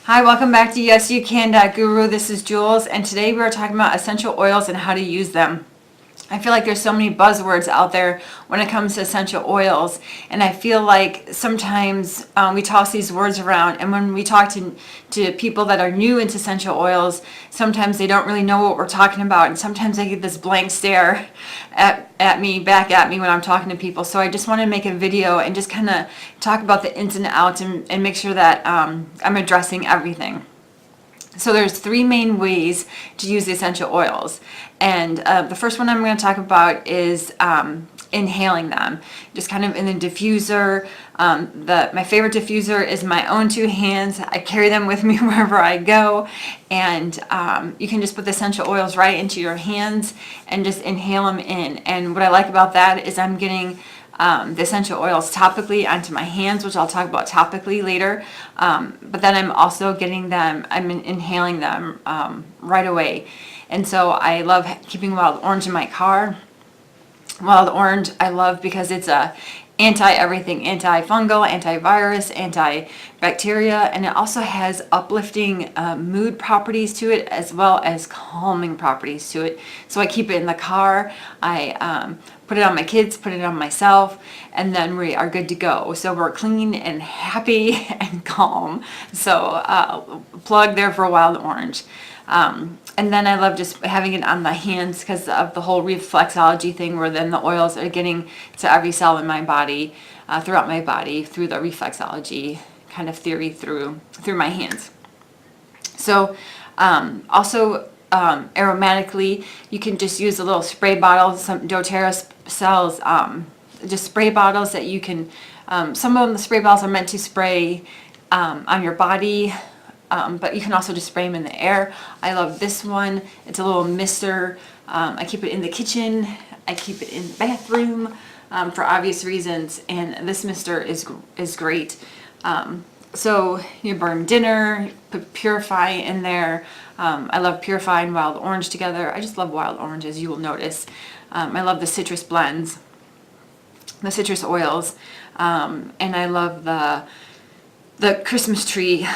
Hi, welcome back to yesyoucan.guru. This is Jules, and today we are talking about essential oils and how to use them. I feel like there's so many buzzwords out there when it comes to essential oils, and I feel like sometimes we toss these words around, and when we talk to people that are new into essential oils, sometimes they don't really know what we're talking about, and sometimes they get this blank stare back at me when I'm talking to people. So I just want to make a video and just kind of talk about the ins and outs and make sure that I'm addressing everything. So there's three main ways to use the essential oils, and the first one I'm going to talk about is inhaling them, just kind of in the diffuser. My favorite diffuser is my own two hands. I carry them with me wherever I go, and you can just put the essential oils right into your hands and just inhale them in. And what I like about that is I'm getting the essential oils topically onto my hands, which I'll talk about topically later, but then I'm also I'm inhaling them right away. And so I love keeping wild orange in my car. Wild orange I love because it's a anti-everything, antifungal, antivirus, antibacteria, and it also has uplifting mood properties to it, as well as calming properties to it. So I keep it in the car. I put it on my kids, put it on myself, and then we are good to go. So we're clean and happy and calm. So plug there for wild orange. And then I love just having it on the hands because of the whole reflexology thing, where then the oils are getting to every cell in my body, throughout my body, through the reflexology kind of theory through my hands. So also aromatically, you can just use a little spray bottle. Some doTERRA sells just spray bottles that you can, some of them, the spray bottles are meant to spray on your body, but you can also just spray them in the air. I love this one. It's a little mister. I keep it in the kitchen. I keep it in the bathroom for obvious reasons, and this mister is great. So you burn dinner, put Purify in there. I love Purify and wild orange together. I just love wild orange, as you will notice. I love the citrus blends, the citrus oils, and I love the Christmas tree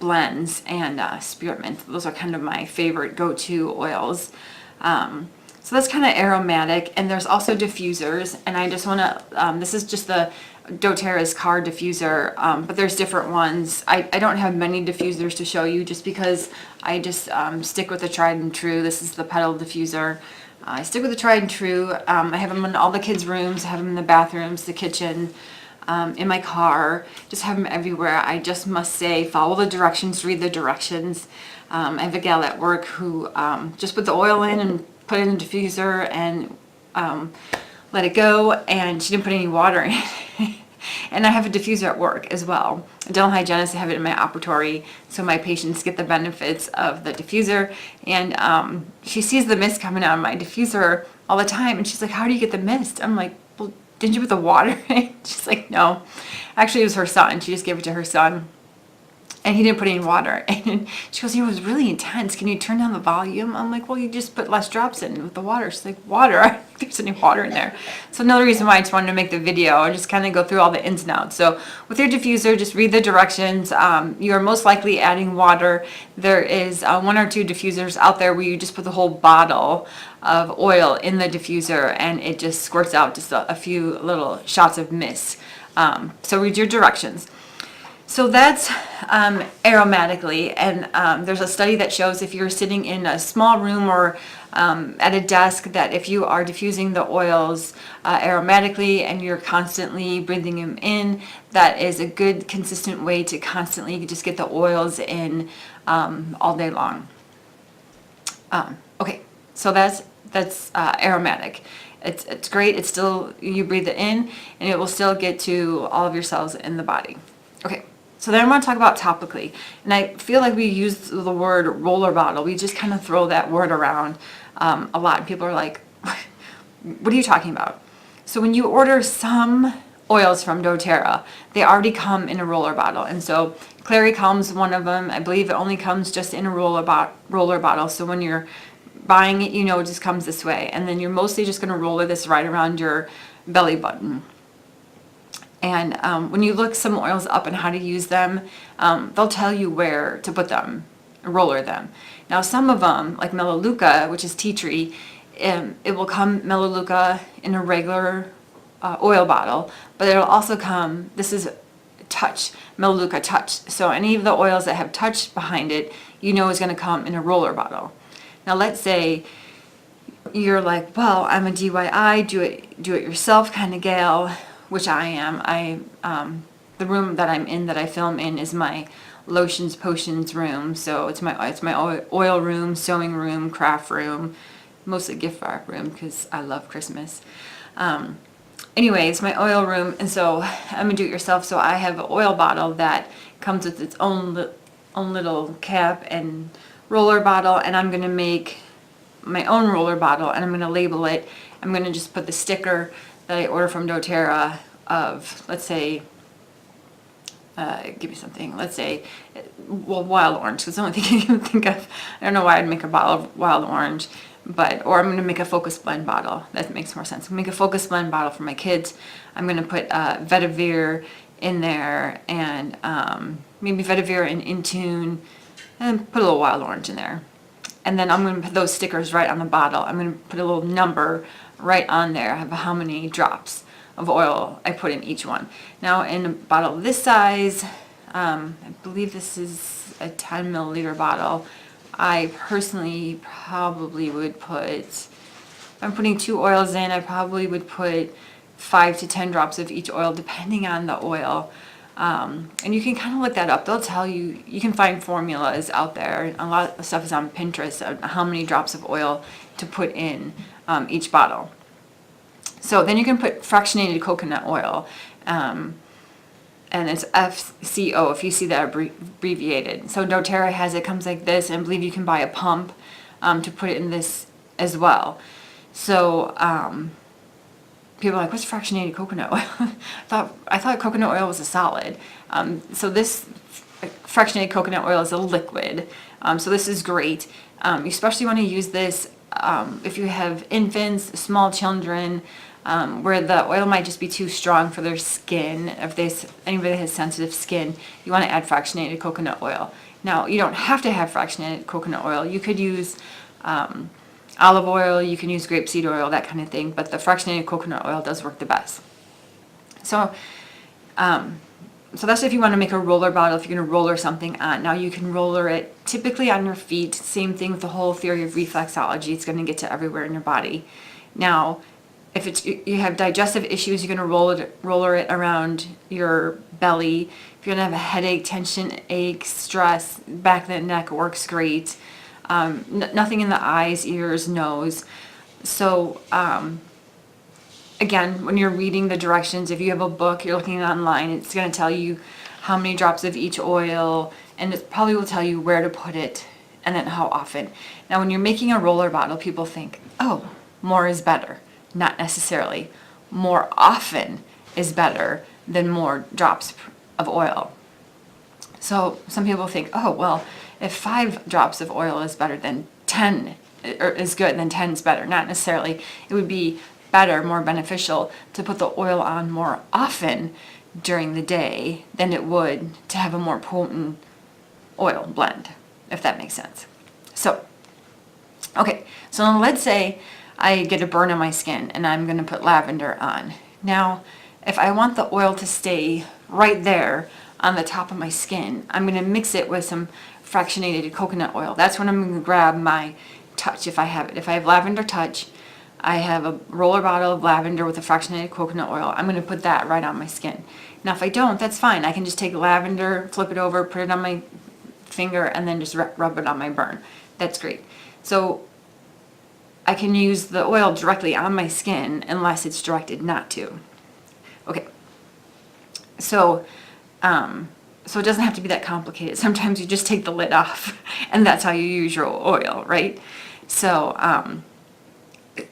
blends and spearmint. Those are kind of my favorite go-to oils. So that's kind of aromatic, and there's also diffusers, and I just want to, this is just the doTERRA's car diffuser, but there's different ones. I don't have many diffusers to show you just because I just stick with the tried and true. This is the petal diffuser. I stick with the tried and true. I have them in all the kids' rooms. I have them in the bathrooms, the kitchen, in my car, just have them everywhere. I just must say, follow the directions, read the directions. I have a gal at work who just put the oil in and put it in the diffuser and let it go, and she didn't put any water in it. And I have a diffuser at work as well. A dental hygienist, I have it in my operatory, so my patients get the benefits of the diffuser. And she sees the mist coming out of my diffuser all the time, and she's like, "How do you get the mist?" I'm like, "Well, didn't you put the water in?" She's like, "No." Actually, it was her son. She just gave it to her son, and he didn't put any water. And she goes, "It was really intense. Can you turn down the volume?" I'm like, "Well, you just put less drops in with the water." She's like, "Water? I don't think there's any water in there." So another reason why I just wanted to make the video and just kind of go through all the ins and outs. So with your diffuser, just read the directions. You are most likely adding water. There is one or two diffusers out there where you just put the whole bottle of oil in the diffuser and it just squirts out just a few little shots of mist. So read your directions. So that's aromatically, and there's a study that shows if you're sitting in a small room or at a desk, that if you are diffusing the oils aromatically and you're constantly breathing them in, that is a good consistent way to constantly just get the oils in all day long. Okay, so that's aromatic. It's great. It's still, you breathe it in and it will still get to all of your cells in the body. Okay. So then I want to talk about topically, and I feel like we use the word roller bottle. We just kind of throw that word around a lot, and people are like, "What are you talking about?" So when you order some oils from doTERRA, they already come in a roller bottle, and so Clary Calm's one of them. I believe it only comes just in a roller bottle. So when you're buying it, you know it just comes this way, and then you're mostly just going to roller this right around your belly button. And when you look some oils up and how to use them, they'll tell you where to put them, roller them. Now some of them, like Melaleuca, which is tea tree, it will come Melaleuca in a regular oil bottle, but it'll also come, this is touch, Melaleuca touch. So any of the oils that have touch behind it, you know is going to come in a roller bottle. Now let's say you're like, well, I'm a DIY, do it yourself kind of gal, which I am. The room that I'm in, that I film in, is my lotions, potions room. So it's my oil room, sewing room, craft room, mostly gift wrap room because I love Christmas. Anyway, it's my oil room, and so I'm a do-it-yourself. So I have an oil bottle that comes with its own little cap and roller bottle, and I'm gonna make my own roller bottle, and I'm gonna label it. I'm gonna just put the sticker that I order from doTERRA of, let's say, give me something. Let's say, well, wild orange. Because the only thing I can think of. I don't know why I'd make a bottle of wild orange, or I'm going to make a focus blend bottle. That makes more sense. Make a focus blend bottle for my kids. I'm going to put vetiver in there, and maybe vetiver and Intune, and put a little wild orange in there. And then I'm going to put those stickers right on the bottle. I'm going to put a little number right on there of how many drops of oil I put in each one. Now in a bottle this size, I believe this is a 10 milliliter bottle, I personally probably would put, if I'm putting 2 oils in, I probably would put 5 to 10 drops of each oil depending on the oil. And you can kind of look that up. They'll tell you, you can find formulas out there. A lot of stuff is on Pinterest of how many drops of oil to put in each bottle. So then you can put fractionated coconut oil, and it's FCO if you see that abbreviated. So doTERRA has it, comes like this, and I believe you can buy a pump to put it in this as well. So people are like, what's fractionated coconut oil? I thought coconut oil was a solid. So this fractionated coconut oil is a liquid. So this is great. You especially want to use this if you have infants, small children, where the oil might just be too strong for their skin. If anybody has sensitive skin, you want to add fractionated coconut oil. Now, you don't have to have fractionated coconut oil. You could use olive oil, you can use grapeseed oil, that kind of thing, but the fractionated coconut oil does work the best. So, so that's if you want to make a roller bottle, if you're going to roller something on. Now you can roller it typically on your feet. Same thing with the whole theory of reflexology. It's going to get to everywhere in your body. Now, if you have digestive issues, you're going to roller it around your belly. If you're going to have a headache, tension, ache, stress, back of the neck works great. Nothing in the eyes, ears, nose. So, again, when you're reading the directions, if you have a book, you're looking online, it's going to tell you how many drops of each oil, and it probably will tell you where to put it and then how often. Now, when you're making a roller bottle, people think, oh, more is better. Not necessarily. More often is better than more drops of oil. So some people think, oh, well, if 5 drops of oil is better than 10, or is good, then 10 is better. Not necessarily. It would be better, more beneficial to put the oil on more often during the day than it would to have a more potent oil blend, if that makes sense. So, okay, so let's say I get a burn on my skin and I'm going to put lavender on. Now, if I want the oil to stay right there on the top of my skin, I'm going to mix it with some fractionated coconut oil. That's when I'm going to grab my touch if I have it. If I have lavender touch, I have a roller bottle of lavender with a fractionated coconut oil. I'm going to put that right on my skin. Now, if I don't, that's fine. I can just take lavender, flip it over, put it on my finger, and then just rub it on my burn. That's great. So I can use the oil directly on my skin unless it's directed not to. Okay. So, so it doesn't have to be that complicated. Sometimes you just take the lid off, and that's how you use your oil, right? So,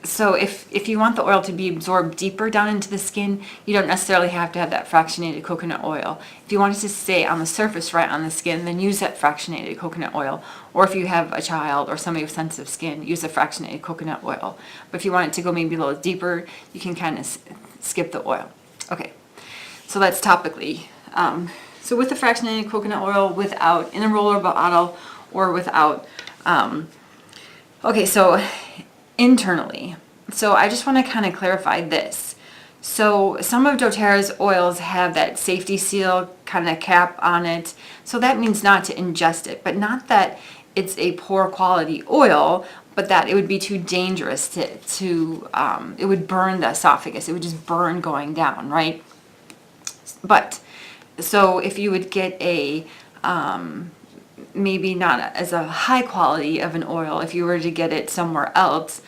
so if you want the oil to be absorbed deeper down into the skin, you don't necessarily have to have that fractionated coconut oil. If you want it to stay on the surface right on the skin, then use that fractionated coconut oil. Or if you have a child or somebody with sensitive skin, use the fractionated coconut oil. But if you want it to go maybe a little deeper, you can kind of skip the oil. Okay. So that's topically. So with the fractionated coconut oil, without, in a roller bottle, or without. Okay, so internally. So I just want to kind of clarify this. So some of doTERRA's oils have that safety seal kind of cap on it. So that means not to ingest it, but not that it's a poor quality oil, but that it would be too dangerous to it would burn the esophagus. It would just burn going down, right? But so if you would get a maybe not as a high quality of an oil, if you were to get it somewhere else,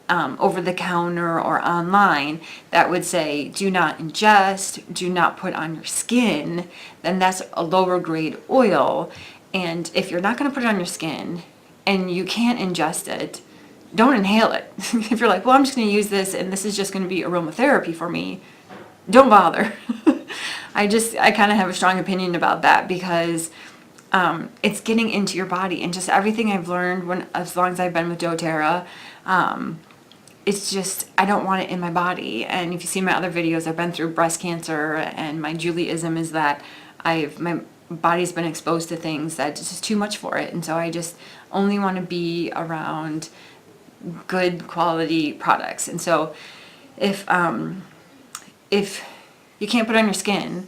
over the counter or online, that would say do not ingest, do not put on your skin, then that's a lower grade oil. And if you're not going to put it on your skin and you can't ingest it, don't inhale it. If you're like, well, I'm just going to use this and this is just going to be aromatherapy for me, don't bother. I kind of have a strong opinion about that, because it's getting into your body, and just everything I've learned as long as I've been with doTERRA, it's just, I don't want it in my body. And if you see my other videos, I've been through breast cancer, and my Judaism is that my body's been exposed to things that it's just too much for it. And so I just only want to be around good quality products. And so if you can't put it on your skin,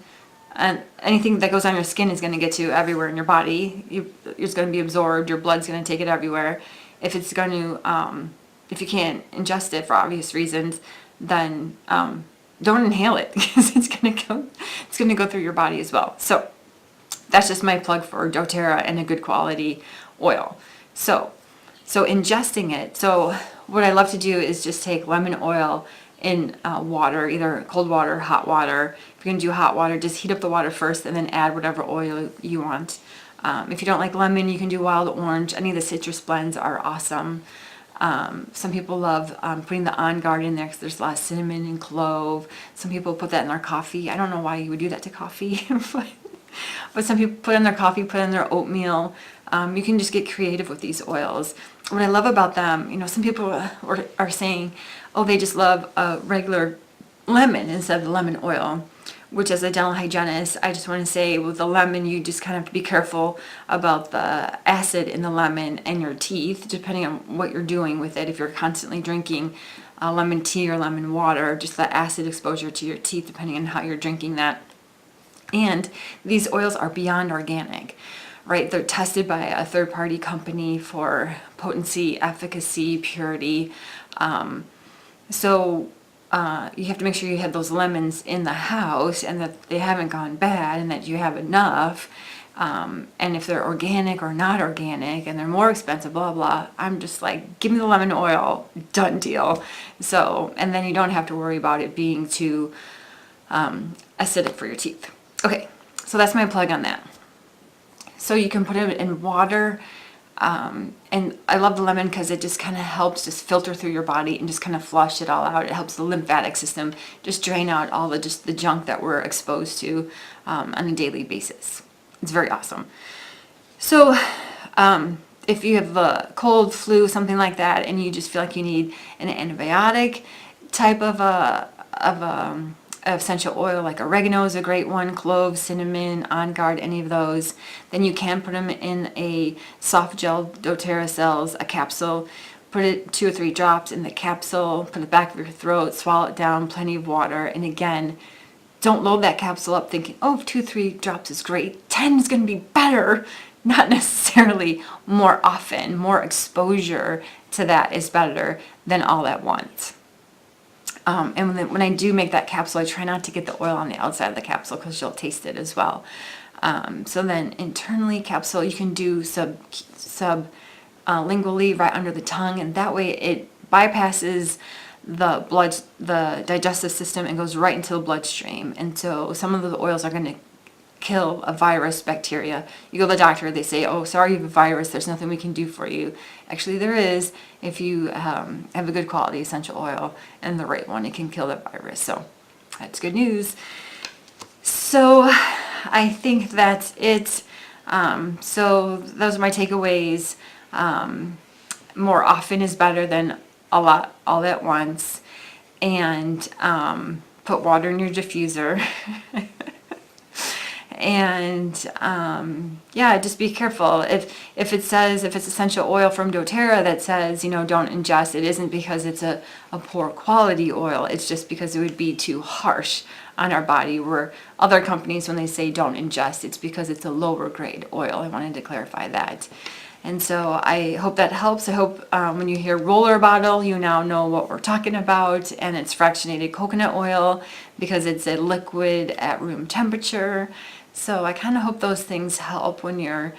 and anything that goes on your skin is going to get to everywhere in your body. It's going to be absorbed. Your blood's going to take it everywhere. If it's going to, if you can't ingest it for obvious reasons, then don't inhale it, because it's going to go through your body as well. So that's just my plug for doTERRA and a good quality oil. So ingesting it. So what I love to do is just take lemon oil in water, either cold water or hot water. If you're going to do hot water, just heat up the water first and then add whatever oil you want. If you don't like lemon, you can do wild orange. Any of the citrus blends are awesome. Some people love putting the On Guard in there because there's a lot of cinnamon and clove. Some people put that in their coffee. I don't know why you would do that to coffee, but some people put in their coffee, put in their oatmeal. You can just get creative with these oils. What I love about them, some people are saying, oh, they just love a regular lemon instead of the lemon oil, which as a dental hygienist, I just want to say with the lemon, you just kind of have to be careful about the acid in the lemon and your teeth, depending on what you're doing with it. If you're constantly drinking lemon tea or lemon water, just the acid exposure to your teeth, depending on how you're drinking that. And these oils are beyond organic, right? They're tested by a third-party company for potency, efficacy, purity. So you have to make sure you have those lemons in the house and that they haven't gone bad and that you have enough. And if they're organic or not organic and they're more expensive, blah, blah, I'm just like, give me the lemon oil, done deal. So, and then you don't have to worry about it being too acidic for your teeth. Okay, so that's my plug on that. So you can put it in water. And I love the lemon because it just kind of helps just filter through your body and just kind of flush it all out. It helps the lymphatic system just drain out all the junk that we're exposed to on a daily basis. It's very awesome. So if you have a cold, flu, something like that, and you just feel like you need an antibiotic type of essential oil, like oregano is a great one, cloves, cinnamon, On Guard, any of those, then you can put them in a soft gel doTERRA cells, a capsule, put it 2 or 3 drops in the capsule, put it back of your throat, swallow it down, plenty of water. And again, don't load that capsule up thinking, oh, 2 or 3 drops is great, 10 is going to be better. Not necessarily. More often, more exposure to that is better than all at once. And when I do make that capsule, I try not to get the oil on the outside of the capsule because you'll taste it as well. So then internally capsule, you can do sublingually right under the tongue, and that way it bypasses the digestive system and goes right into the bloodstream. And so some of the oils are going to kill a virus, bacteria. You go to the doctor, they say, oh, sorry, you have a virus, there's nothing we can do for you. Actually, there is. If you have a good quality essential oil and the right one, it can kill that virus. So that's good news. So I think that's it. So those are my takeaways. More often is better than a lot all at once. And put water in your diffuser. And yeah, just be careful. If it says, if it's essential oil from doTERRA that says, you know, don't ingest, it isn't because it's a poor quality oil. It's just because it would be too harsh on our body. Where other companies, when they say don't ingest, it's because it's a lower grade oil. I wanted to clarify that. And so I hope that helps. I hope when you hear roller bottle, you now know what we're talking about. And it's fractionated coconut oil because it's a liquid at room temperature. So I kind of hope those things help when you're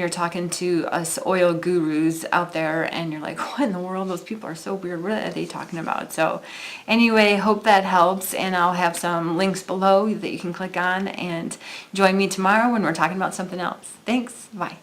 talking to us oil gurus out there and you're like, what in the world? Those people are so weird. What are they talking about? So anyway, hope that helps. And I'll have some links below that you can click on and join me tomorrow when we're talking about something else. Thanks. Bye.